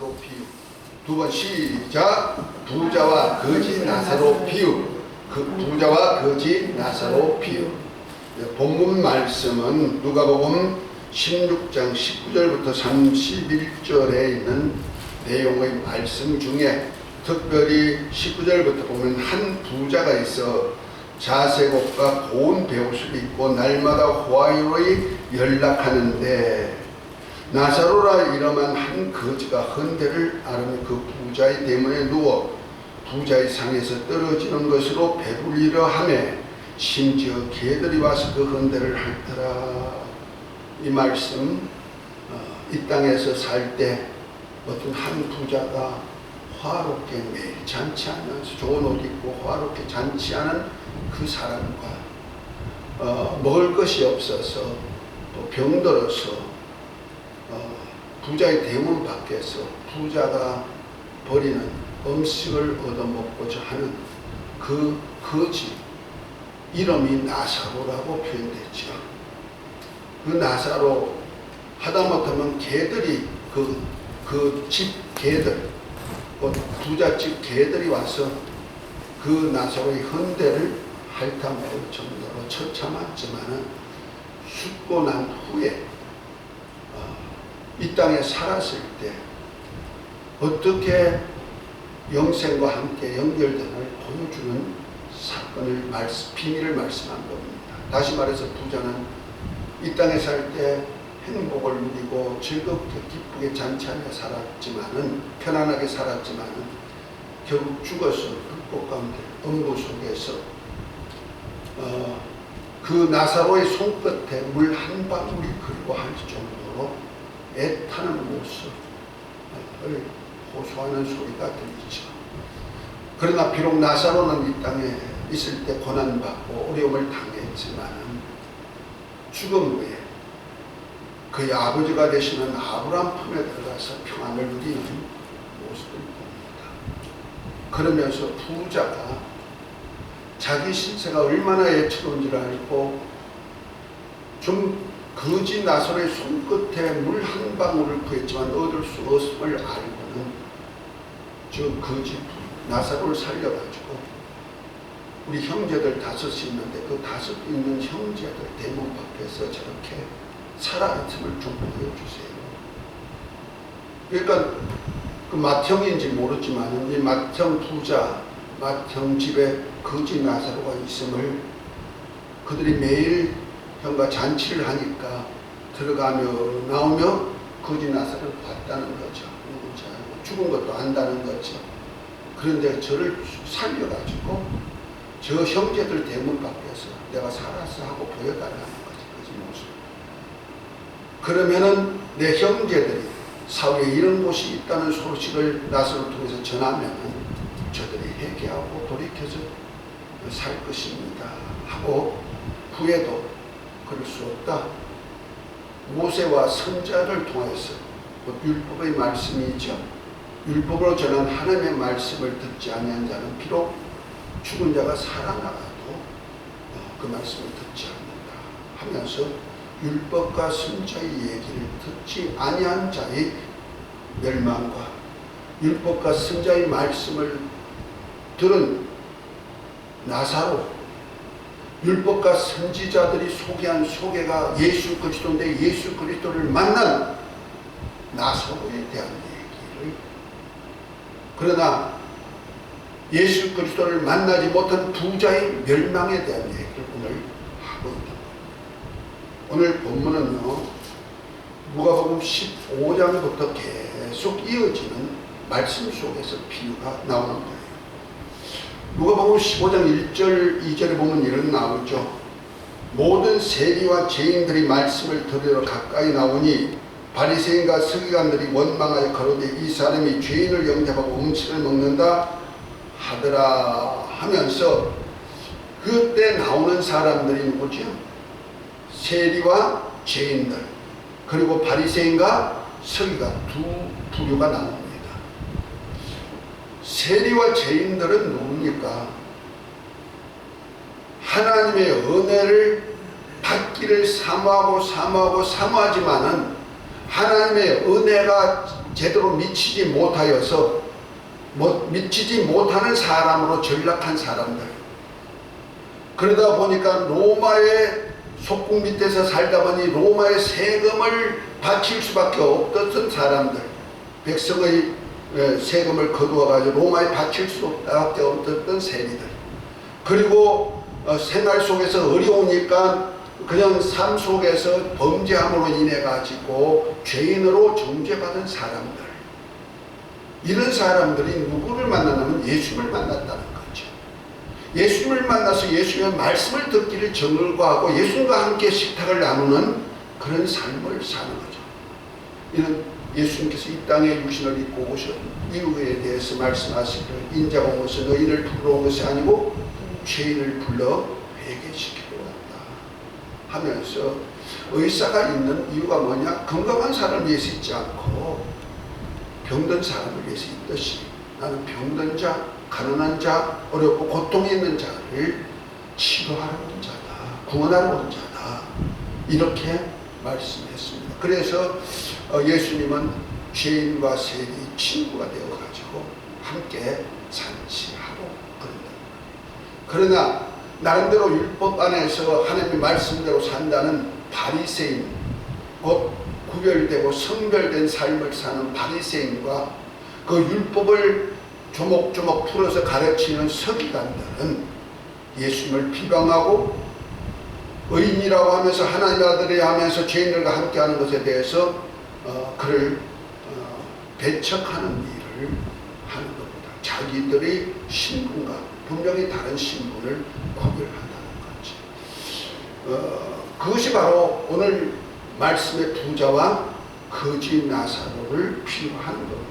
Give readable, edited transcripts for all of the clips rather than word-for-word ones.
나사로 비유. 두 번 시작. 부자와 거지 나사로 비유. 그 부자와 거지 나사로 비유. 본문 말씀은 누가복음 16장 19절부터 31절에 있는 내용의 말씀 중에 특별히 19절부터 보면 한 부자가 있어 자색옷과 고운 베옷을 입고 날마다 호화유로이 연락하는데 나사로라 이름한 한 거지가 헌대를 앓으며 그 부자의 대문에 누워 부자의 상에서 떨어지는 것으로 배불리려 하며 심지어 개들이 와서 그 헌대를 핥더라. 이 말씀 이 땅에서 살 때 어떤 한 부자가 화롭게 매일 잔치하면서 좋은 옷 입고 화롭게 잔치하는 그 사람과 먹을 것이 없어서 또 병들어서 부자의 대문 밖에서 부자가 버리는 음식을 얻어먹고자 하는 그 거지 이름이 나사로라고 표현됐죠. 그 나사로 하다못하면 개들이 그 집 개들 부잣집 개들이 와서 그 나사로의 헌대를 핥아먹을 정도로 처참했지만은 죽고 난 후에 이 땅에 살았을 때 어떻게 영생과 함께 연결됨을 보여주는 사건을 비밀을 말씀한 겁니다. 다시 말해서 부자는 이 땅에 살 때 행복을 누리고 즐겁게 기쁘게 잔치하며 살았지만은 편안하게 살았지만은 결국 죽어서 불꽃 가운데 음부 속에서 그 나사로의 손끝에 물 한 방울이 그리워할 정도로 애타는 모습을 호소하는 소리가 들리죠. 그러나 비록 나사로는 이 땅에 있을 때 고난받고 어려움을 당했지만 죽음 후에 그의 아버지가 되시는 아브라함 품에 들어가서 평안을 누리는 모습을 봅니다. 그러면서 부자가 자기 신세가 얼마나 애처로운지를 알고 좀 거지 나사로의 손끝에 물 한 방울을 구했지만 얻을 수 없음을 알고는 저 거지 나사로를 살려가지고 우리 형제들 5이 있는데 그 5 있는 형제들 대문 밖에서 저렇게 살아있음을 좀 보여주세요. 그러니까 그 맏형인지 모르지만 이 맏형 부자 맏형 집에 거지 나사로가 있음을 그들이 매일 형과 잔치를 하니까 들어가며 나오며 거지 나사로를 봤다는 거죠. 누군지 알고 죽은 것도 안다는 거죠. 그런데 저를 살려가지고 저 형제들 대문 밖에서 내가 살았어 하고 보여달라는 거지. 그 모습. 그러면은 내 형제들이 사회에 이런 곳이 있다는 소식을 나사로를 통해서 전하면 저들이 회개하고 돌이켜서 살 것입니다 하고 후에도 그럴 수 없다. 모세와 선자를 통해서 율법의 말씀이죠. 율법으로 전한 하나님의 말씀을 듣지 아니한 자는 비록 죽은 자가 살아나가도 그 말씀을 듣지 않는다 하면서 율법과 선자의 얘기를 듣지 아니한 자의 멸망과 율법과 선자의 말씀을 들은 나사로 율법과 선지자들이 소개한 소개가 예수 그리스도인데 예수 그리스도를 만난 나사로에 대한 얘기를 그러나 예수 그리스도를 만나지 못한 부자의 멸망에 대한 얘기를 오늘 하고 있다. 오늘 본문은요 누가복음 15장부터 계속 이어지는 말씀 속에서 비유가 나오는 거예요. 누가복음 15장 1절 2절에 보면 이런 나오죠. 모든 세리와 죄인들이 말씀을 들으러 가까이 나오니 바리새인과 서기관들이 원망하여 가로되 이 사람이 죄인을 영접하고 음식을 먹는다 하더라 하면서 그때 나오는 사람들이 누구죠? 세리와 죄인들 그리고 바리새인과 서기관 두 부류가 나옵니다. 세리와 죄인들은 누굽니까? 하나님의 은혜를 받기를 사모하지만은 하나님의 은혜가 제대로 미치지 못하여서 미치지 못하는 사람으로 전락한 사람들, 그러다 보니까 로마의 속국 밑에서 살다 보니 로마의 세금을 바칠 수밖에 없었던 사람들, 백성의 세금을 거두어 가지고 로마에 바칠 수밖에 없었던 세리들, 그리고 생활 속에서 어려우니까 그냥 삶 속에서 범죄함으로 인해 가지고 죄인으로 정죄받은 사람들, 이런 사람들이 누구를 만나냐면 예수님을 만났다는 거죠. 예수님을 만나서 예수님의 말씀을 듣기를 정을과하고 예수님과 함께 식탁을 나누는 그런 삶을 사는 거죠. 이런 예수님께서 이 땅에 육신을 입고 오신 이유에 대해서 말씀하시기를 인자가 온 것은 너희를 부르러 온 것이 아니고 죄인을 불러 회개시키러 왔다 하면서 의사가 있는 이유가 뭐냐? 건강한 사람을 위해서 있지 않고 병든 사람을 위해서 있듯이 나는 병든 자, 가난한 자, 어렵고 고통이 있는 자를 치료하러 온 자다, 구원하러 온 자다, 이렇게 말씀했습니다. 그래서 예수님은 죄인과 세리 친구가 되어가지고 함께 잔치하고 그런다. 그러나 나름대로 율법 안에서 하나님의 말씀대로 산다는 바리새인, 곧 구별되고 성별된 삶을 사는 바리새인과 그 율법을 조목조목 풀어서 가르치는 서기관들은 예수님을 비방하고 의인이라고 하면서 하나님의 아들이라 하면서 죄인들과 함께하는 것에 대해서 그를 배척하는 일을 하는 겁니다. 자기들의 신분과 분명히 다른 신분을 구별한다는 거지. 그것이 바로 오늘 말씀의 부자와 거지 나사로를 비유하는 겁니다.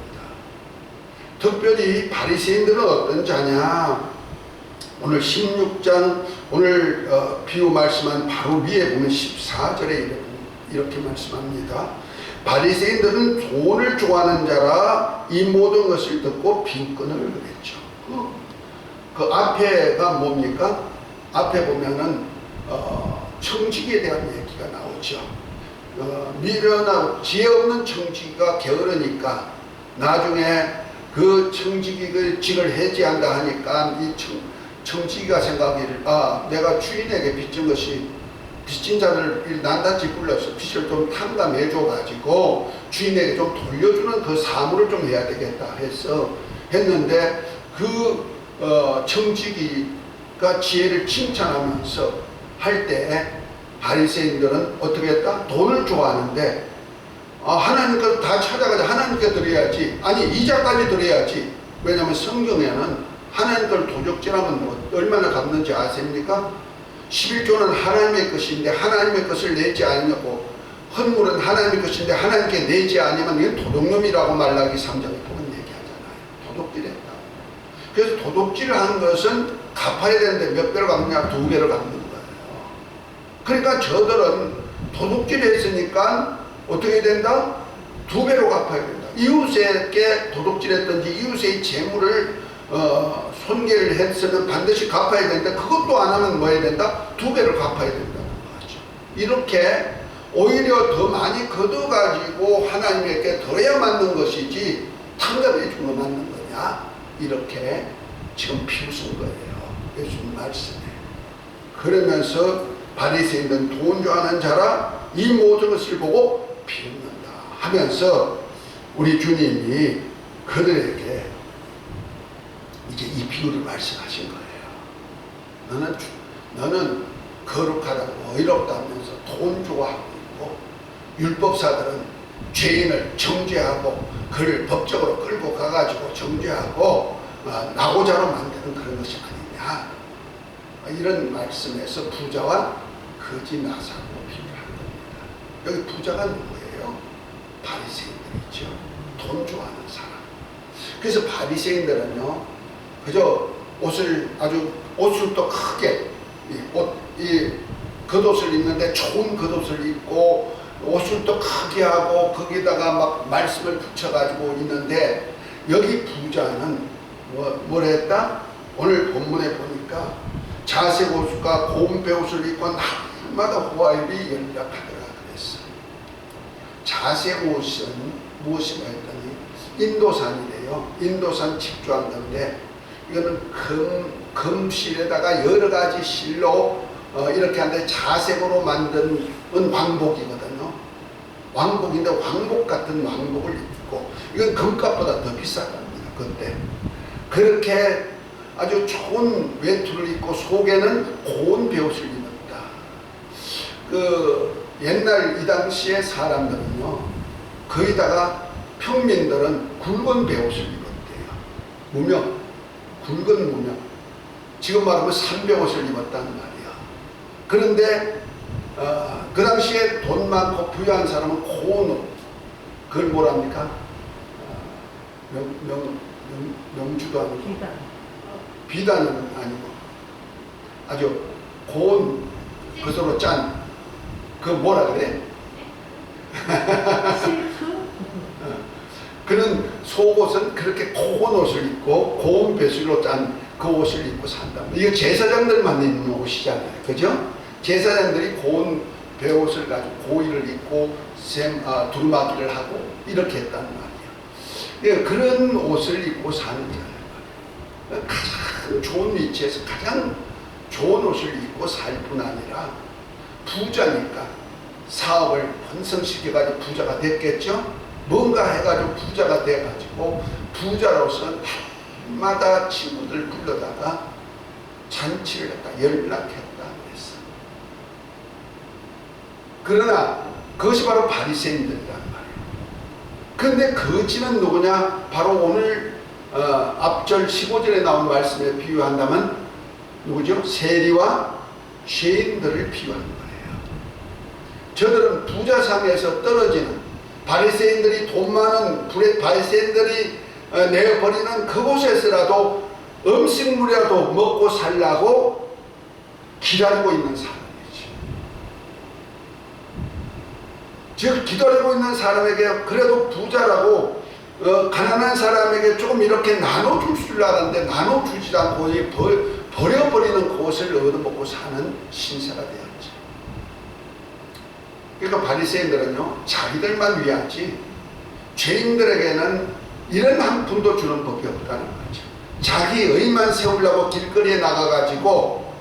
특별히 바리새인들은 어떤 자냐? 오늘 16장 오늘 비유 말씀한 바로 위에 보면 14절에 이렇게 말씀합니다. 바리새인들은 돈을 좋아하는 자라 이 모든 것을 듣고 빈끈을 그랬죠. 그 앞에가 뭡니까? 앞에 보면은 청지기에 대한 얘기가 나오죠. 미련하고 지혜 없는 청지기가 게으르니까 나중에 그 청지기직을 해지한다 하니까 이 청지기가 생각하기를 내가 주인에게 빚진 것이 빚진 자를 낱낱이 불러서 빚을 좀 탕감해줘 가지고 주인에게 좀 돌려주는 그 사무를 좀 해야 되겠다 했는데 그 청지기가 지혜를 칭찬하면서 할 때 바리새인들은 어떻게 했다? 돈을 좋아하는데 하나님 것 다 찾아가자 하나님께 드려야지, 아니 이자까지 드려야지. 왜냐하면 성경에는 하나님 걸 도적질하면 얼마나 갚는지 아십니까? 11조는 하나님의 것인데 하나님의 것을 내지 아니하고 헌물은 하나님의 것인데 하나님께 내지 아니면 이건 도둑놈이라고 말라기 3장에 보면 얘기하잖아요. 도둑질했다. 그래서 도둑질을 하는 것은 갚아야 되는데 몇 배를 갚느냐? 2배를 갚는 거예요. 그러니까 저들은 도둑질을 했으니까 어떻게 된다? 2배로 갚아야 된다. 이웃에게 도둑질했든지 이웃의 재물을 손괴를 했으면 반드시 갚아야 되는데 그것도 안 하면 뭐 해야 된다? 2배를 갚아야 된다는 거죠. 이렇게 오히려 더 많이 걷어가지고 하나님에게 더해야 맞는 것이지 탕감해 주면 맞는 거냐? 이렇게 지금 비웃은 거예요. 예수님 말씀에. 그러면서 바리새인들은 돈 좋아하는 자라 이 모든 것을 보고 비웃는다 하면서 우리 주님이 그들에게 이제 이 비유를 말씀하신 거예요. 너는 거룩하다고 의롭다면서 돈 좋아하고 있고 율법사들은 죄인을 정죄하고 그를 법적으로 끌고 가가지고 정죄하고 나고자로 만드는 그런 것이 아니냐. 이런 말씀에서 부자와 거지 나사로 비유한 겁니다. 여기 부자가 누구예요? 바리새인들이죠. 돈 좋아하는 사람. 그래서 바리새인들은요, 그저 옷을 또 크게 겉옷을 입는데 좋은 겉옷을 입고 옷을 또 크게 하고 거기다가 막 말씀을 붙여가지고 있는데 여기 부자는 뭘 했다? 오늘 본문에 보니까 자색 옷과 고운 배옷을 입고 날마다 호화입이 연락하더라 그랬어. 자색 옷은 무엇인가 했더니 인도산이래요. 인도산 집주한 건데 이거는 금실에다가 여러 가지 실로 이렇게 하는데 자색으로 만든 왕복이거든요. 왕복인데 왕복 같은 왕복을 입고 이건 금값보다 더 비싸답니다. 그때 그렇게 아주 좋은 외투를 입고 속에는 고운 베옷을 입었다. 그 옛날 이 당시의 사람들은요, 거기다가 평민들은 굵은 베옷을 입었대요. 무명, 굵은 무명. 지금 말하면 산베옷을 입었다는 말이야. 그런데 그 당시에 돈 많고 부유한 사람은 고운 옷, 그걸 뭐랍니까? 명주도 아니고 비단은 아니고 아주 고운 것으로 짠 그 뭐라 그래? 그는 속옷은 그렇게 고운 옷을 입고 고운 배수로 짠 그 옷을 입고 산다. 이거 제사장들만 입는 옷이잖아요. 그죠? 제사장들이 고운 배옷을 가지고 고의를 입고 두루마기를 하고 이렇게 했단 말이에요. 그런 옷을 입고 사는 자예요. 가장 좋은 위치에서 가장 좋은 옷을 입고 살 뿐 아니라 부자니까 사업을 번성시켜가지고 부자가 됐겠죠. 뭔가 해가지고 부자가 돼가지고 부자로서 날마다 친구들 불러다가 잔치를 했다, 연락했다 그랬어. 그러나 그것이 바로 바리새인들이란 말이에요. 그런데 거지는 누구냐? 바로 오늘 앞절 15절에 나온 말씀에 비유한다면 누구죠? 세리와 죄인들을 비유하는 거예요. 저들은 부자상에서 떨어지는 바리새인들이 돈 많은 바리새인들이 내어버리는 그곳에서라도 음식물이라도 먹고 살라고 기다리고 있는 사람이지. 즉 기다리고 있는 사람에게 그래도 부자라고 가난한 사람에게 조금 이렇게 나눠줄 줄 알았는데 나눠주지 않고 버려버리는 그것을 얻어먹고 사는 신세가 되었지. 그러니까 바리새인들은요, 자기들만 위하지 죄인들에게는 이런 한 푼도 주는 법이 없다는 거죠. 자기 의만 세우려고 길거리에 나가가지고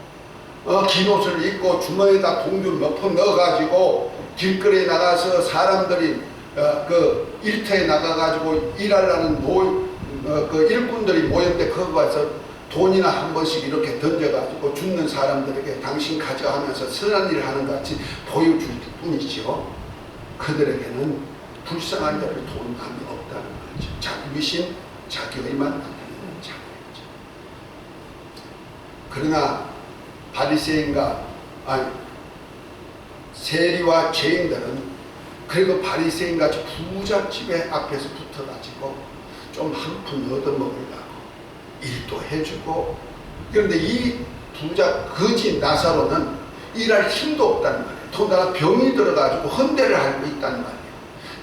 긴 옷을 입고 주머니에다 동전 몇 푼 넣어가지고 길거리에 나가서 사람들이 그 일터에 나가가지고 일하려는 그 일꾼들이 모였는데 거기 가서 돈이나 한 번씩 이렇게 던져가지고 죽는 사람들에게 당신 가져가면서 선한 일을 하는 것 같이 보여줄 뿐이죠. 그들에게는 불쌍한 자를 도운 감이 없다는 거죠. 자기 위신, 자기 의만 나타내는 자들이죠. 그러나 바리새인과 세리와 죄인들은 그리고 바리새인같이 부잣집에 앞에서 붙어가지고 좀 한 푼 얻어먹으려고 일도 해주고, 그런데 이 부자 거지 나사로는 일할 힘도 없다는 말이에요. 더군다나 병이 들어가지고 헌대를 앓고 있다는 말이에요.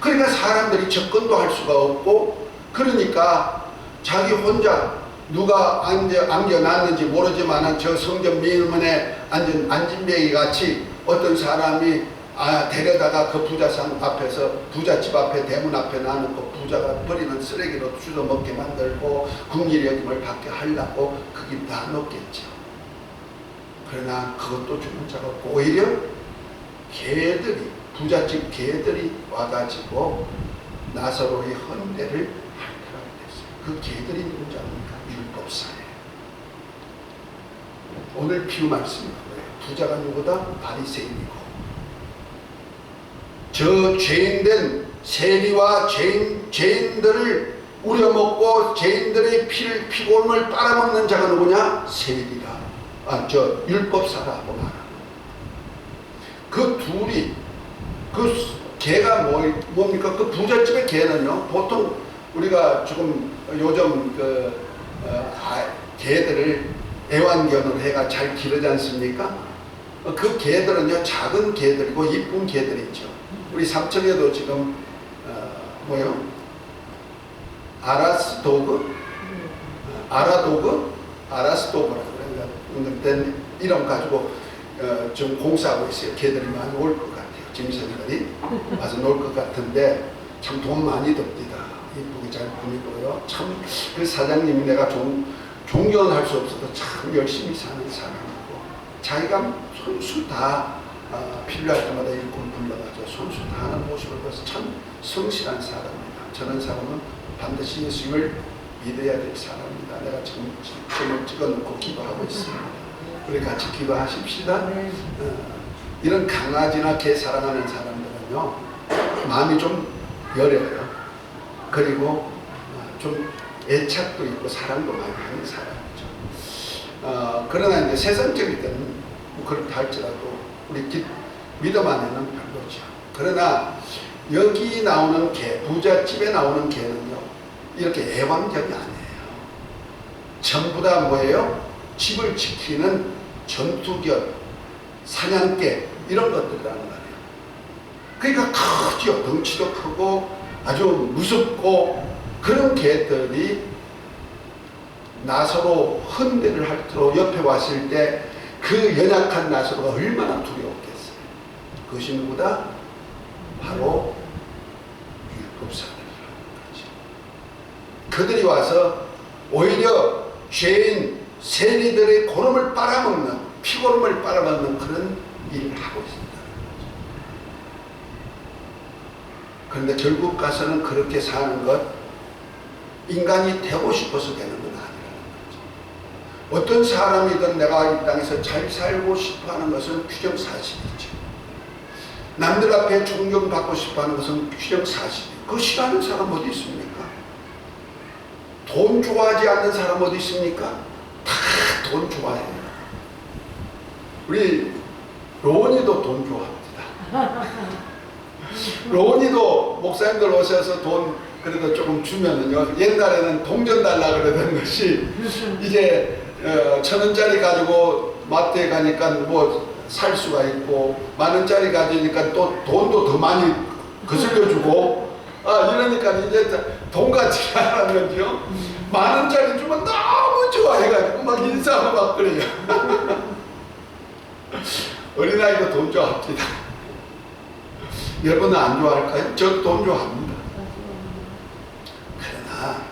그러니까 사람들이 접근도 할 수가 없고, 그러니까 자기 혼자 누가 안겨놨는지 모르지만 저 성전 미문에 앉은 안진뱅이 같이 어떤 사람이 데려다가 그 부자상 앞에서 부잣집 앞에 대문 앞에 놔놓고 부자가 버리는 쓰레기로 주워 먹게 만들고 국리 여김을 받게 하려고 거기다 놓겠죠. 그러나 그것도 주는 자가 없고 오히려 개들이, 부잣집 개들이 와가지고 나사로의 헌대를 할까라 했어요. 그 개들이 누군지 압니까? 율법사예요. 오늘 비유 말씀이 그거예요. 부자가 누구다? 바리새인이고, 저 죄인된 세리와 죄인들을 우려먹고 죄인들의 피곤을 빨아먹는 자가 누구냐? 세리라. 율법사라고 말하는. 그 둘이, 그 개가 뭡니까? 그 부잣집의 개는요, 보통 우리가 지금 요즘 개들을 애완견으로 해가 잘 기르지 않습니까? 그 개들은요, 작은 개들이고 이쁜 개들이죠. 우리 삼척에도 지금 아라스도그? 아라스도그라고 그러니까 이름 가지고 좀 공사하고 있어요. 개들이 많이 올 것 같아요. 짐승들이 와서 놀 것 같은데 참 돈 많이 듭니다. 이쁘게 잘 꾸미고요. 참 그 사장님이 내가 존경은 할 수 없어도 참 열심히 사는 사람이고 자기가 손수 다 필요할 때마다 일꾼 불러가지고 손수 다 하는 모습을 봐서 참 성실한 사람입니다. 저런 사람은 반드시 예수님을 믿어야 될 사람입니다. 내가 지금 점을 찍어놓고 기도하고 있습니다. 우리 같이 기도하십시다. 이런 강아지나 개 사랑하는 사람들은요 마음이 좀 여려요. 그리고 좀 애착도 있고 사랑도 많이 하는 사람이죠. 그러나 이제 세상적일 때는 뭐 그렇다 할지라도 우리 믿음 안에는 별로죠. 그러나 여기 나오는 개, 부잣집에 나오는 개는요 이렇게 애완견이 아니에요. 전부 다 뭐예요? 집을 지키는 전투견, 사냥개 이런 것들이라는 말이에요. 그러니까 크죠. 덩치도 크고 아주 무섭고 그런 개들이 나서로 헌대를 할 때로 옆에 왔을 때 그 연약한 나서로가 얼마나 두려웠겠어요. 그것이 누구다? 바로 율법사들이라는 거지. 그들이 와서 오히려 죄인 세리들의 고름을 빨아먹는, 피고름을 빨아먹는 그런 일을 하고 있습니다. 그런데 결국 가서는 그렇게 사는 것, 인간이 되고 싶어서 되는 건 아니라는 거죠. 어떤 사람이든 내가 이 땅에서 잘 살고 싶어 하는 것은 규정사실이죠. 남들 앞에 존경받고 싶어 하는 것은 규정사실이에요. 그거 싫어하는 사람 어디 있습니까? 돈 좋아하지 않는 사람 어디 있습니까? 다 돈 좋아해요. 우리 로운이도 돈 좋아합니다. 로운이도 목사님들 오셔서 돈 그래도 조금 주면은요, 옛날에는 동전 달라 그러던 것이 이제 1,000원짜리 가지고 마트에 가니까 뭐 살 수가 있고, 10,000원짜리 가지니까 또 돈도 더 많이 거슬려 주고, 이러니까 이제 돈같이 하면요 10,000원짜리 주면 너무 좋아해가지고 막 인사하고 막 그래요. 어린아이도 돈 좋아합니다. 여러분은 안 좋아할까요? 저도 돈 좋아합니다. 그러나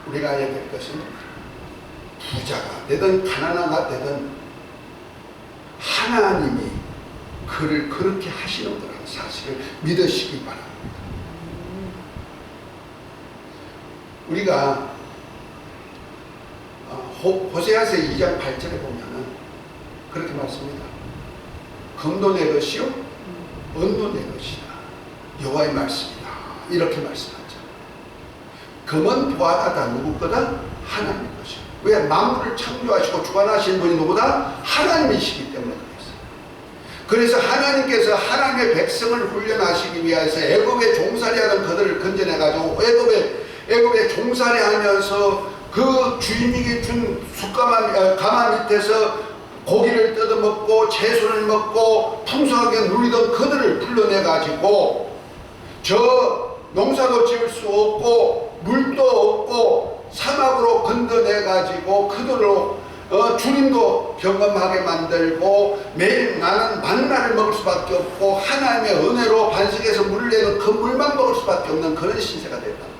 우리가 해야 될 것은 부자가 되든 가난하가 되든 하나님이 그를 그렇게 하시는 거라는 사실을 믿으시기 바랍니다. 우리가 호세아서 2장 8절에 보면은 그렇게 말씀합니다. 금도 내 것이요 은도 내 것이다. 여호와의 말씀이다. 이렇게 말씀하죠. 금은 보아가 다 누구 거다? 하나님 것이요. 왜? 만물을 창조하시고 주관하신 분이 누구다? 하나님이시기 때문에 그랬어요. 그래서 하나님께서 하나님의 백성을 훈련하시기 위해서 애굽에 종살이하는 그들을 건져내가지고 애굽에 종살이하면서 그 주인이 준 가마 밑에서 고기를 뜯어먹고 채소를 먹고 풍성하게 누리던 그들을 불러내가지고 저 농사도 지을 수 없고 물도 없고 사막으로 건져내가지고 그들로 주님도 경험하게 만들고 매일 나는 만나를 먹을 수밖에 없고 하나님의 은혜로 반석에서 물을 내는 그 물만 먹을 수밖에 없는 그런 신세가 됐단 말이에요.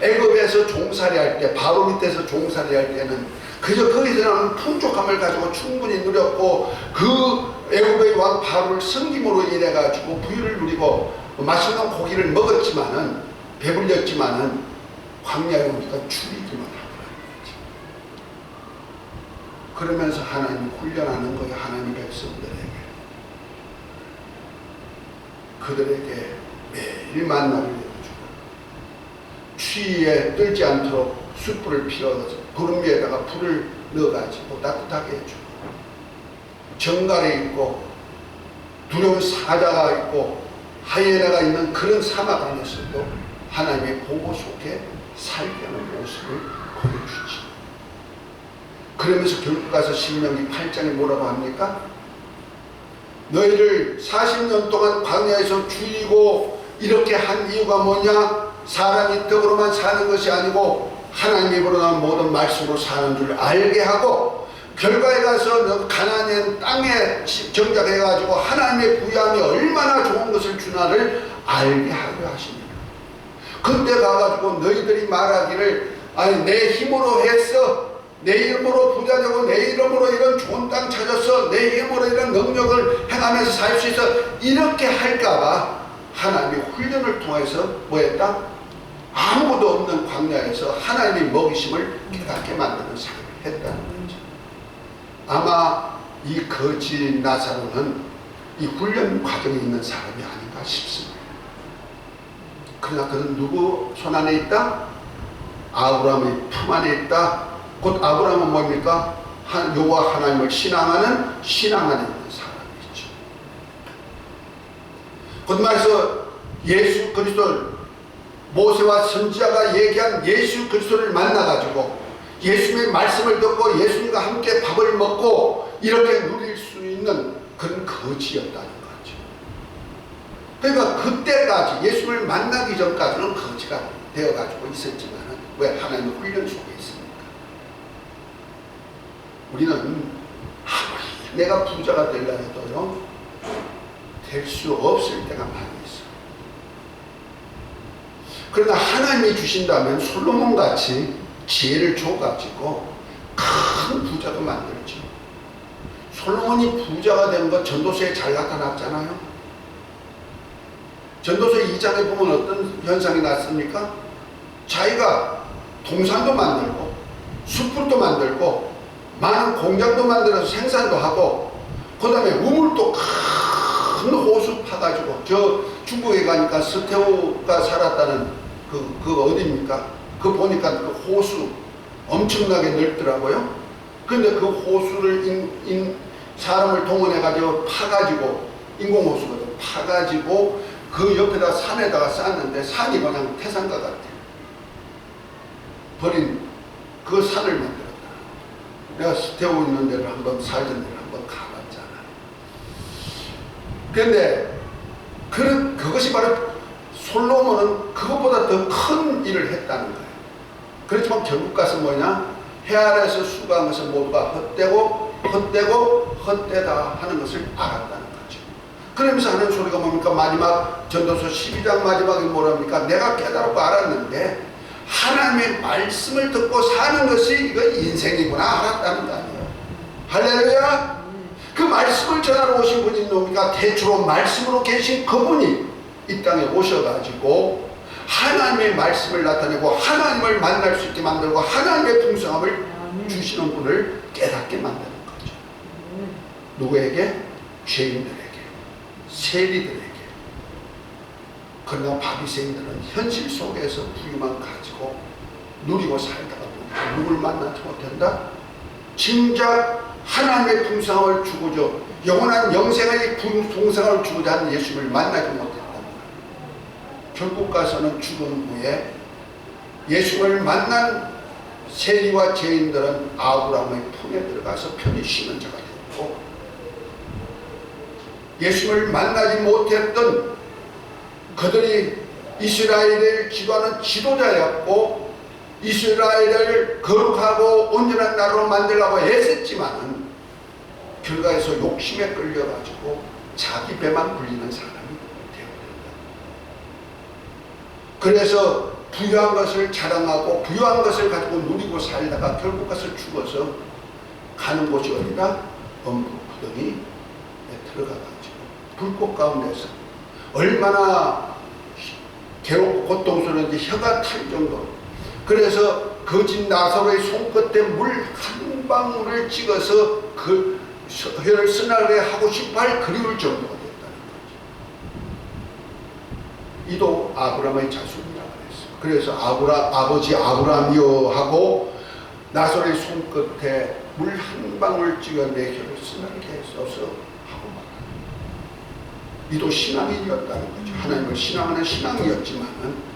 애굽에서 종살이 할 때, 바로 밑에서 종살이 할 때는 그저 거기서 나는 풍족함을 가지고 충분히 누렸고 그 애굽의 왕 바로를 섬김으로 인해가지고 부유를 누리고 맛있는 고기를 먹었지만은 배불렸지만은 광야에 오니까 줄이기만 하더라고요. 그러면서 하나님이 훈련하는 거예요. 하나님 백성들에게. 그들에게 매일 만나를 내려주고 추위에 떨지 않도록 숯불을 피워서 구름 위에다가 불을 넣어가지고 따뜻하게 해주고 정갈이 있고 두려운 사자가 있고 하이에나가 있는 그런 사막 안에서도 하나님의 보호 속에 살게 하는 모습을 보여주지. 그러면서 결국 가서 신명기 8장에 뭐라고 합니까? 너희를 40년 동안 광야에서 죽이고 이렇게 한 이유가 뭐냐? 사람이 떡으로만 사는 것이 아니고 하나님이 불어난 모든 말씀으로 사는 줄 알게 하고 결과에 가서 너 가나안 땅에 정착해가지고 하나님의 부양이 얼마나 좋은 것을 주나를 알게 하려 하십니다. 그때 가가지고 너희들이 말하기를 아니 내 힘으로 했어, 내 이름으로 부자 되고 내 이름으로 이런 좋은 땅 찾았어, 내 이름으로 이런 능력을 행하면서 살 수 있어, 이렇게 할까봐 하나님이 훈련을 통해서 뭐 했다? 아무도 없는 광야에서 하나님이 먹이심을 깨닫게 만드는 삶을 했다는 거죠. 아마 이 거지 나사로는 이 훈련 과정에 있는 사람이 아닌가 싶습니다. 그러나 그는 누구 손 안에 있다? 아브라함의 품 안에 있다. 곧 아브라함은 뭡니까? 여호와 하나님을 신앙하는 신앙 안에 있는 사람이죠. 곧 말해서 예수 그리스도를, 모세와 선지자가 얘기한 예수 그리스도를 만나가지고 예수님의 말씀을 듣고 예수님과 함께 밥을 먹고 이렇게 누릴 수 있는 그런 거지였다는 거죠. 그러니까 그때까지 예수님을 만나기 전까지는 거지가 되어가지고 있었지만 왜 하나님의 훈련 속에 있습니까? 우리는 아무리 내가 부자가 되려 해도요 될 수 없을 때가 많이 있어요. 그러나 하나님이 주신다면 솔로몬같이 지혜를 줘가지고 큰 부자도 만들죠. 솔로몬이 부자가 된 것 전도서에 잘 나타났잖아요. 전도서 2장에 보면 어떤 현상이 났습니까? 자기가 동산도 만들고 숯불도 만들고 많은 공장도 만들어서 생산도 하고 그 다음에 우물도 큰 호수 파가지고 저 중국에 가니까 스테오가 살았다는 그 어디입니까? 그 보니까 그 호수 엄청나게 넓더라고요. 근데 그 호수를 사람을 동원해가지고 파가지고 인공호수거든. 파가지고 그 옆에다 산에다가 쌓았는데 산이 그냥 태산과 같아요. 버린 그 산을 만들었다. 내가 스테오 있는 데를 한번 살던 데를 한번 가봤잖아. 그런데 그것이 바로 솔로몬은 그것보다 더 큰 일을 했다는 거예요. 그렇지만 결국 가서 뭐냐? 해 아래에서 수고한 것은 모두가 헛되다 하는 것을 알았다는 거죠. 그러면서 하는 소리가 뭡니까? 마지막 전도서 12장 마지막에 뭐랍니까? 내가 깨달았고 알았는데 하나님의 말씀을 듣고 사는 것이 이거 인생이구나 알았다는 거 아니에요. 할렐루야. 그 말씀을 전하러 오신 분이 뭡니까? 대초로 말씀으로 계신 그분이 이 땅에 오셔가지고 하나님의 말씀을 나타내고 하나님을 만날 수 있게 만들고 하나님의 풍성함을 주시는 분을 깨닫게 만드는 거죠. 누구에게? 죄인들에게, 세리들에게. 그러나 바리새인들은 현실 속에서 부유만 가지고 누리고 살다가 보니까 누굴 만나지 못한다? 진작 하나님의 풍성함을 주고자 영원한 영생의 풍성함을 주고자 하는 예수님을 만나지 못했다는 거예요. 결국 가서는 죽은 후에 예수님을 만난 세리와 죄인들은 아브라함의 품에 들어가서 편히 쉬는 자가 되고, 예수님을 만나지 못했던 그들이 이스라엘을 지도하는 지도자였고 이스라엘을 거룩하고 온전한 나라로 만들려고 애썼지만 결과에서 욕심에 끌려가지고 자기 배만 불리는 사람이 되어버린다. 그래서 부유한 것을 자랑하고 부유한 것을 가지고 누리고 살다가 결국 가서 죽어서 가는 곳이 어디다? 엄부구덩이에 들어가가지고 불꽃 가운데서 얼마나 괴롭고 고통스러운지 혀가 탈 정도로, 그래서 거짓 나사로의 손끝에 물 한 방울을 찍어서 그 혀를 쓰나게 하고 싶어 할 그리울 정도가 됐다는 거죠. 이도 아브라함의 자손이라고 그랬어요. 그래서 아버지 아브라함이여 하고 나사로의 손끝에 물 한 방울 찍어 내 혀를 쓰나게 써서 하고 말합니다. 이도 신앙인이었다는 거죠. 하나님을 신앙하는 신앙이었지만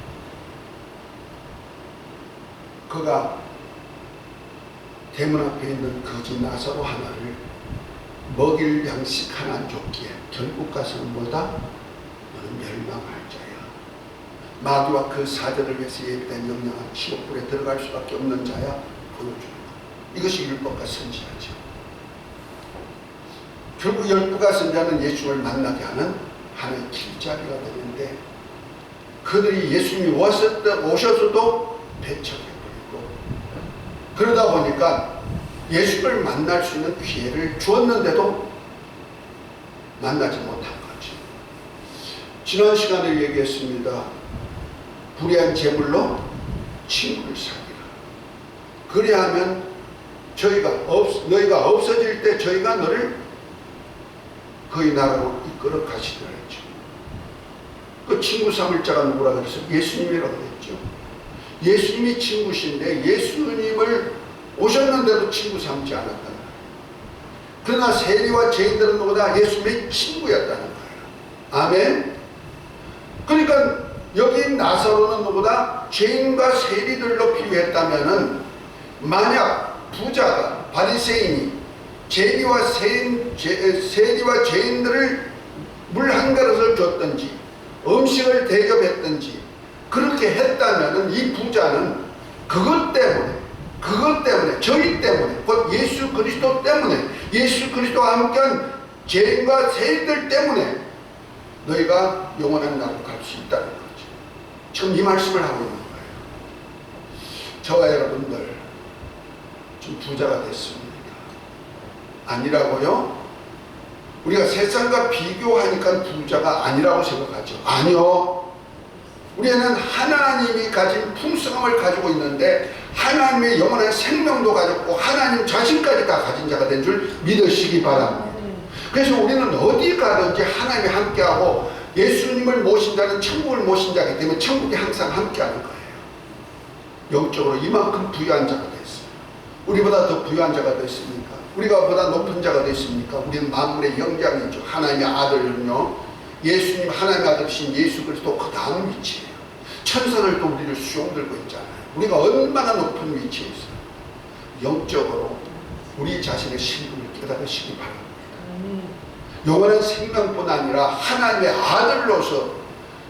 그가 대문 앞에 있는 거지 나사로 하나를 먹일 양식 하나 줬기에 결국 가서는 뭐다? 너는 멸망할 자야. 마귀와 그 사자를 위해서 예비된 영양한 지옥불에 들어갈 수밖에 없는 자야. 보여주는 것. 이것이 율법과 선지자죠. 결국 율법과 선지자는 예수를 만나게 하는 하나의 길자리가 되는데 그들이 예수님이 오셨어도 배척해버리고, 그러다 보니까 예수를 만날 수 있는 기회를 주었는데도 만나지 못한 거죠. 지난 시간에 얘기했습니다. 불의한 제물로 친구를 사귀라. 그리하면 너희가 없어질 때 저희가 너를 그의 나라로 이끌어 가시더라 했죠. 그 친구 삼을 자가 누구라 그래서 예수님이라고 했죠. 예수님이 친구신데 예수님을 오셨는데도 친구 삼지 않았다는 거예요. 그러나 세리와 죄인들은 누구다? 예수님의 친구였다는 거예요. 아멘. 그러니까 여기 나사로는 누구다? 죄인과 세리들로 비유했다면은, 만약 부자가 바리새인이 세리와 죄인들을 물 한 그릇을 줬든지 음식을 대접했든지 그렇게 했다면은, 이 부자는 그것 때문에 저희 때문에, 곧 예수 그리스도 때문에, 예수 그리스도와 함께한 죄인과 세리들 때문에 너희가 영원한 나라로 갈 수 있다는 거죠. 지금 이 말씀을 하고 있는 거예요. 저와 여러분들 좀 부자가 됐습니까? 아니라고요? 우리가 세상과 비교하니까 부자가 아니라고 생각하죠. 아니요. 우리는 하나님이 가진 풍성함을 가지고 있는데, 하나님의 영원한 생명도 가졌고 하나님 자신까지 다 가진 자가 된 줄 믿으시기 바랍니다. 그래서 우리는 어디 가든지 하나님이 함께하고, 예수님을 모신 자는 천국을 모신 자이기 때문에 천국이 항상 함께하는 거예요. 영적으로 이만큼 부유한 자가 됐어요. 우리보다 더 부유한 자가 됐습니까? 우리가 보다 높은 자가 됐습니까? 우리는 만물의 영장이죠. 하나님의 아들은요, 예수님 하나님의 아들이신 예수 그리스도 그 다음 위치예요. 천사들도 우리를 수용 들고 있잖아요. 우리가 얼마나 높은 위치에 있어요. 영적으로 우리 자신의 신분을 깨달으시기 바랍니다. 영원한 생명뿐 아니라 하나님의 아들로서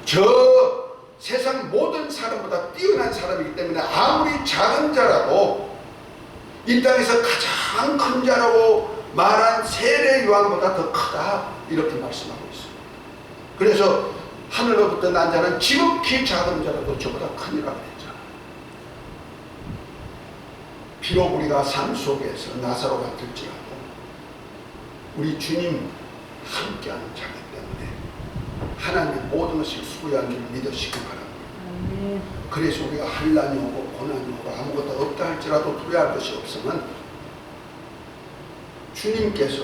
저 세상 모든 사람보다 뛰어난 사람이기 때문에, 아무리 작은 자라도 이 땅에서 가장 큰 자라고 말한 세례 요한보다 더 크다, 이렇게 말씀하고 있습니다. 그래서 하늘로부터 난 자는 지극히 작은 자라도 저보다 크니라고 했잖아요. 비록 우리가 삶 속에서 나사로 같을지라도 우리 주님 함께하는 자기 때문에 하나님의 모든 것을 수고한 줄 믿으시기 바랍니다. 그래서 우리가 환난이 오고 고난이 오고 아무것도 없다 할지라도 두려워할 것이 없으면, 주님께서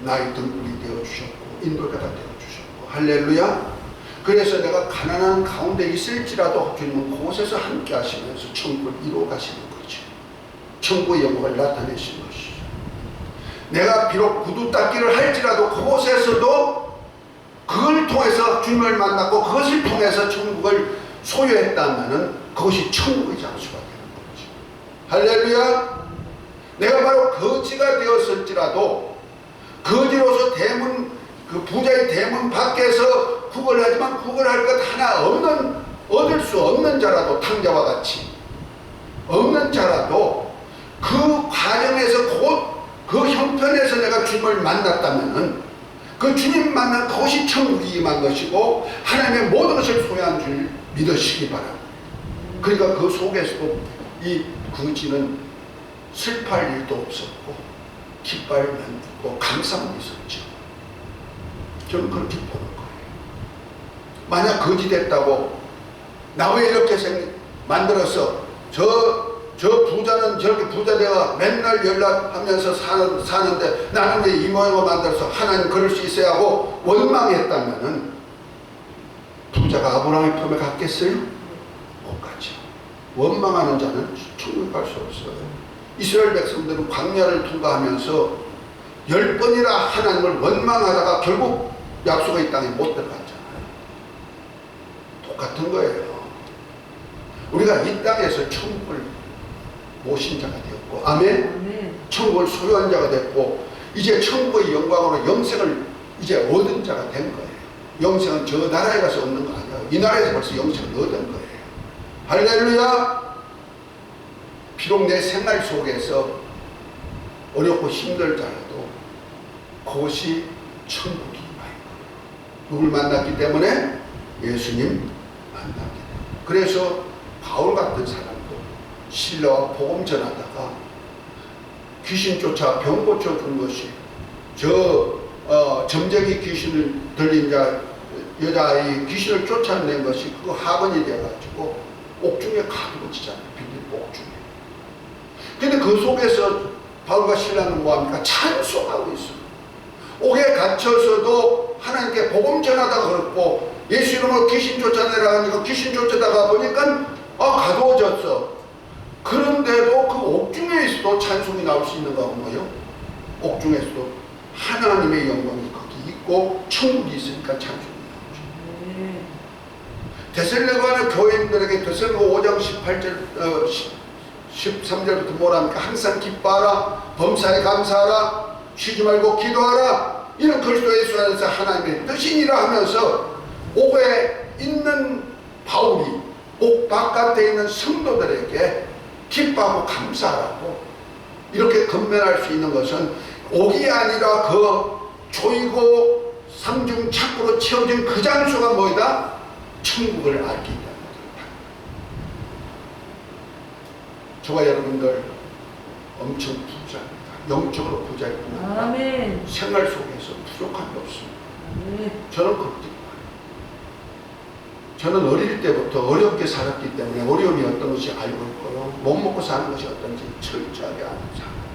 나의 등불이 되어주셨고 인도자가 되어주셨고, 할렐루야. 그래서 내가 가난한 가운데 있을지라도 주님은 그곳에서 함께 하시면서 천국을 이루어 가시는 거죠. 천국의 영광을 나타내시는 것이죠. 내가 비록 구두 닦기를 할지라도 그곳에서도 그걸 통해서 주님을 만났고 그것을 통해서 천국을 소유했다면은 그것이 천국의 장소가 되는 거죠. 할렐루야. 내가 바로 거지가 되었을지라도 거지로서 대문, 그 부자의 대문 밖에서 구걸하지만 구걸할 것 하나 없는, 얻을 수 없는 자라도, 탕자와 같이 없는 자라도 그 과정에서 곧 그 형편에서 내가 주님을 만났다면은 그 주님 만난 그것이 천국이 임한 것이고 하나님의 모든 것을 소유한 줄 믿으시기 바랍니다. 그러니까 그 속에서도 이 거지는 슬퍼할 일도 없었고 기뻐할 면도 없고 감사함이 있었죠. 저는 그렇게 보는 거예요. 만약 거지 됐다고 나 왜 이렇게 만들어서 저 부자는 저렇게 부자 되어 맨날 연락하면서 사는데 나는 왜 이 모양으로 만들어서 하나님 그럴 수 있어야 하고 원망했다면은 부자가 아브라함의 품에 갔겠어요? 못 가죠. 원망하는 자는 천국 갈 수 없어요. 이스라엘 백성들은 광야를 통과하면서 10번이나 하나님을 원망하다가 결국 약속의 땅에 못 들어갔잖아요. 똑같은 거예요. 우리가 이 땅에서 천국을 모신 자가 되었고, 아멘. 천국을 소유한 자가 됐고, 이제 천국의 영광으로 영생을 이제 얻은 자가 된 거예요. 영생은 저 나라에 가서 얻는 거 아니에요. 이 나라에서 벌써 영생을 얻은 거예요. 할렐루야. 비록 내 생활 속에서 어렵고 힘들더라도 그것이 천국이 임하는 거예요. 누굴 만났기 때문에? 예수님 만나게 돼요. 그래서 바울 같은 사람도 신라와 복음 전하다가 귀신 쫓아 병 고쳐준 것이 점쟁이 귀신을 들린 여자아이 귀신을 쫓아낸 것이 그 학원이 되어가지고 옥중에 가두어지잖아요. 빌립보 옥중에. 근데 그 속에서 바울과 신라는 뭐합니까? 찬송하고 있어요. 옥에 갇혀서도 하나님께 복음 전하다가 그렇고 예수 이름으로 귀신 쫓아내라 하니까 귀신 쫓아다가 보니까 가두어졌어. 그런데도 그 옥중에 있어도 찬송이 나올 수 있는가 하면 뭐예요? 옥중에서도 하나님의 영광이 거기 있고 천국이 있으니까 찬송이 나오죠. 데살로니가 교인들에게 데살로니가 5장 18절 13절부터 뭐랍니까? 항상 기뻐하라, 범사에 감사하라, 쉬지 말고 기도하라, 이는 그리스도 예수 안에서 하나님의 뜻이니라 하면서 옥에 있는 바울이 옥 바깥에 있는 성도들에게 기뻐하고 감사하라고 이렇게 건면할 수 있는 것은 옥이 아니라 그 조이고 상중 창고로 채워진 그 장소가 뭐이다? 천국을 알기 때문에. 저와 여러분들 엄청 부자입니다. 영적으로 부자일 뿐 아니라 생활 속에서 부족한 게 없습니다. 저는 그렇게 봐요. 저는 어릴 때부터 어렵게 살았기 때문에 어려움이 어떤 것이 알고 있고요. 못 먹고 사는 것이 어떤지 철저하게 아는 사람이에요.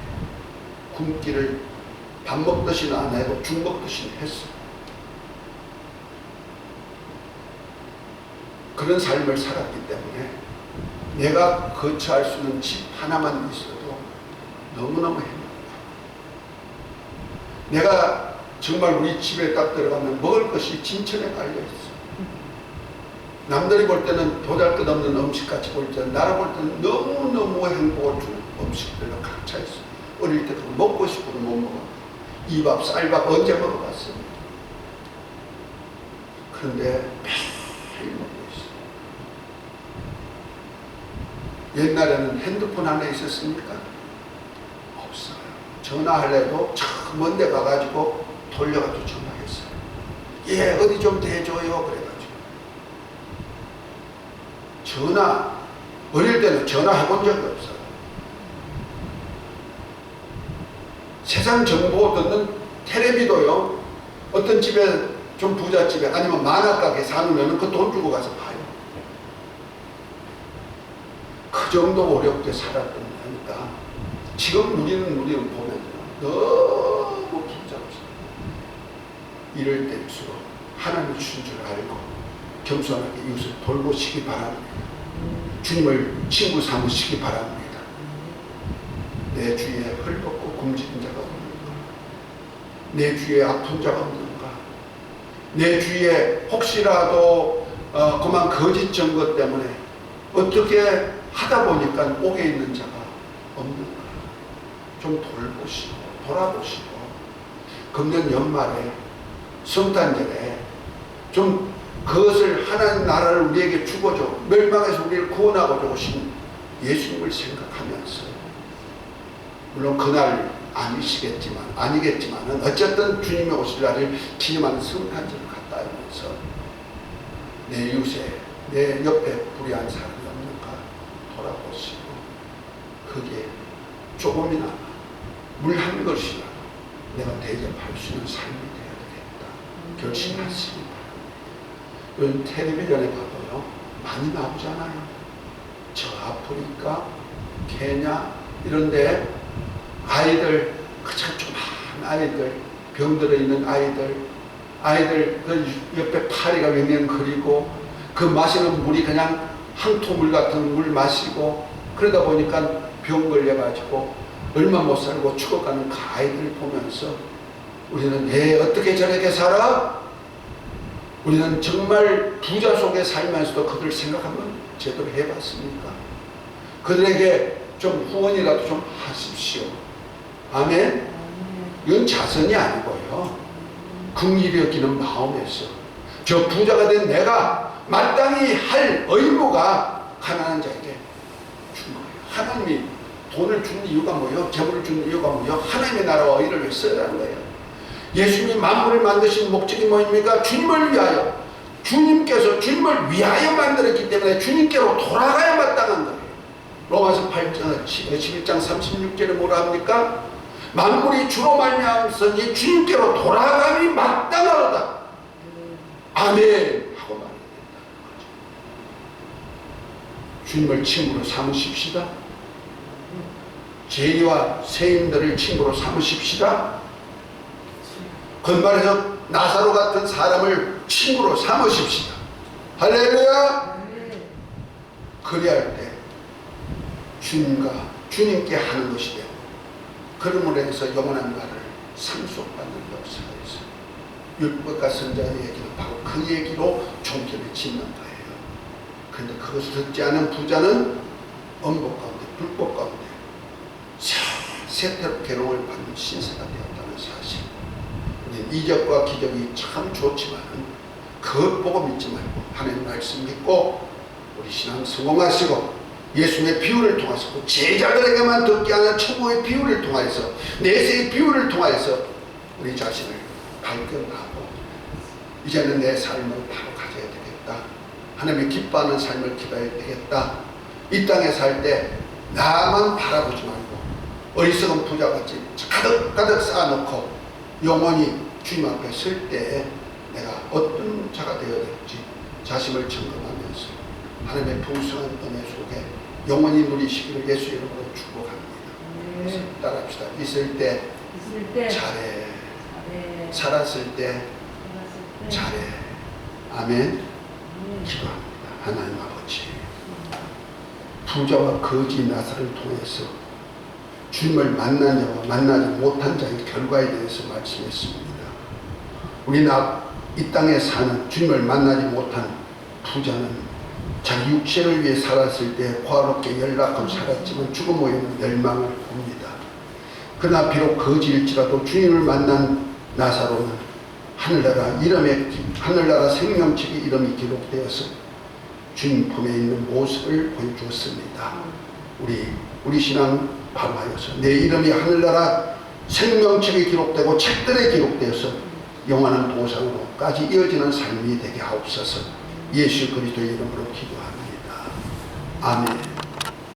굶기를 밥 먹듯이는 안 해도 죽 먹듯이 했어요. 그런 삶을 살았기 때문에 내가 거처할 수 있는 집 하나만 있어도 너무너무 행복해요. 내가 정말 우리 집에 딱 들어가면 먹을 것이 진천에 깔려있어. 남들이 볼 때는 보잘것없는 음식같이 볼 때는 나를 볼 때는 너무너무 행복을 주는 음식들로 각 차 있어. 어릴 때도 먹고 싶어도 못 먹어. 이 밥, 쌀밥 언제 먹어봤습니까? 그런데 매일 먹고 있어. 옛날에는 핸드폰 안에 있었습니까? 없어요. 전화할래도 저 먼 데 가가지고 돌려가지고 전화했어요. 예, 어디 좀 대줘요. 그래가지고. 전화, 어릴 때는 전화해본 적이 없어요. 세상 정보 듣는 텔레비도요, 어떤 집에 좀 부잣집에 아니면 만화가게 사놓으면 그 돈 주고 가서 봐요. 그 정도 어렵게 살았던 거니까 지금 우리는 보면 너무 부자없어요. 이럴 때일수록 하나님 주신 줄 알고 겸손하게 이웃을 돌보시기 바랍니다. 주님을 친구 삼으시기 바랍니다. 내 주위에 헐벗고 굶주린 자가 없는가? 내 주위에 아픈 자가 없는가? 내 주위에 혹시라도 그만 거짓 증거 때문에 어떻게 하다 보니까 옥에 있는 자가 없는가? 좀 돌보시고 돌아보시고 금년 연말에 성탄절에 좀 그것을 하나님 나라를 우리에게 주고줘 멸망해서 우리를 구원하고자 오신 예수님을 생각하면서 물론 그날 아니겠지만 어쨌든 주님의 오실 날을 기념하는 성탄절을 갖다 하면서 내 이웃에 내 옆에 불의한 사람이 없는가 돌아보시고 거기에 조금이나마 물 한 그릇이라도 내가 대접할 수 있는 삶이 되어야 되겠다 결심하시기 바랍니다. 요즘 텔레비전에 봐도요 많이 나오잖아요. 저 아프리카, 케냐 이런데 아이들 그저 조그만 아이들 병들어 있는 아이들 그 옆에 파리가 맹맹거리고 그 마시는 물이 그냥 항토물 같은 물 마시고 그러다 보니까 병 걸려가지고 얼마 못 살고 죽어가는 그 아이들을 보면서 우리는 어떻게 저렇게 살아? 우리는 정말 부자 속에 살면서도 그들을 생각하면 제대로 해봤습니까? 그들에게 좀 후원이라도 좀 하십시오. 아멘? 이건 자선이 아니고요. 긍휼히 여기는 마음에서 저 부자가 된 내가 마땅히 할 의무가 가난한 자에게 준 거예요. 하나님이 돈을 주는 이유가 뭐예요? 재물을 주는 이유가 뭐예요? 하나님의 나라와 의를 위해 쓰라는 거예요. 예수님이 만물을 만드신 목적이 뭐입니까? 주님을 위하여 주님께서 주님을 위하여 만들었기 때문에 주님께로 돌아가야 마땅한 거예요. 로마서 8장 11장 36절에 뭐라 합니까? 만물이 주로 말미암았으니 주님께로 돌아감이 마땅하로다. 아멘 하고 말해야 된다는 거죠. 주님을 친구로 삼으십시다. 죄인과 세인들을 친구로 삼으십시다. 건말에서 나사로 같은 사람을 친구로 삼으십시다. 할렐루야. 그리할 때 주님과 주님께 하는 것이 되고, 그러므로 해서 영원한 나를 상속받는 역사가 있어요. 율법과 선자의 얘기는 바로 그 얘기로 종교를 짓는 거예요. 그런데 그것을 듣지 않은 부자는 엄복 가운데 불법 가운데 세태로 괴로움을 받는 신세가 되었다는 사실. 이적과 기적이 참 좋지만 그것 보고 믿지 말고 하나님 말씀 믿고 우리 신앙 성공하시고 예수의 비유를 통해서 제자들에게만 듣게 하는 천국의 비유를 통해서 내세의 비유를 통해서 우리 자신을 발견하고 이제는 내 삶을 바로 가져야 되겠다. 하나님이 기뻐하는 삶을 기도해야 되겠다. 이 땅에 살 때 나만 바라보지 말고 어리석은 부자같이 가득가득 쌓아놓고 영원히 주님 앞에 설 때 내가 어떤 자가 되어야 될지 자신을 점검하면서 하나님의 풍성한 은혜 속에 영원히 누리시기를 예수 이름으로 축복합니다. 따라합시다. 있을 때 잘해. 살았을 때 잘해. 아멘. 기도합니다. 하나님 아버지, 부자와 거지 나사를 통해서 주님을 만난 자와 만나지 못한 자의 결과에 대해서 말씀했습니다. 우리나 이 땅에 사는 주님을 만나지 못한 부자는 자기 육체를 위해 살았을 때 과롭게 연락하고 살았지만 죽음 후에는 멸망을 봅니다. 그러나 비록 거지일지라도 주님을 만난 나사로는 하늘나라 생명책의 이름이 기록되어서 주님 품에 있는 모습을 보여주었습니다. 우리 신앙 바로하여서 내 이름이 하늘나라 생명책에 기록되고 책들에 기록되어서 영원한 보상으로까지 이어지는 삶이 되게 하옵소서. 예수 그리스도의 이름으로 기도합니다. 아멘.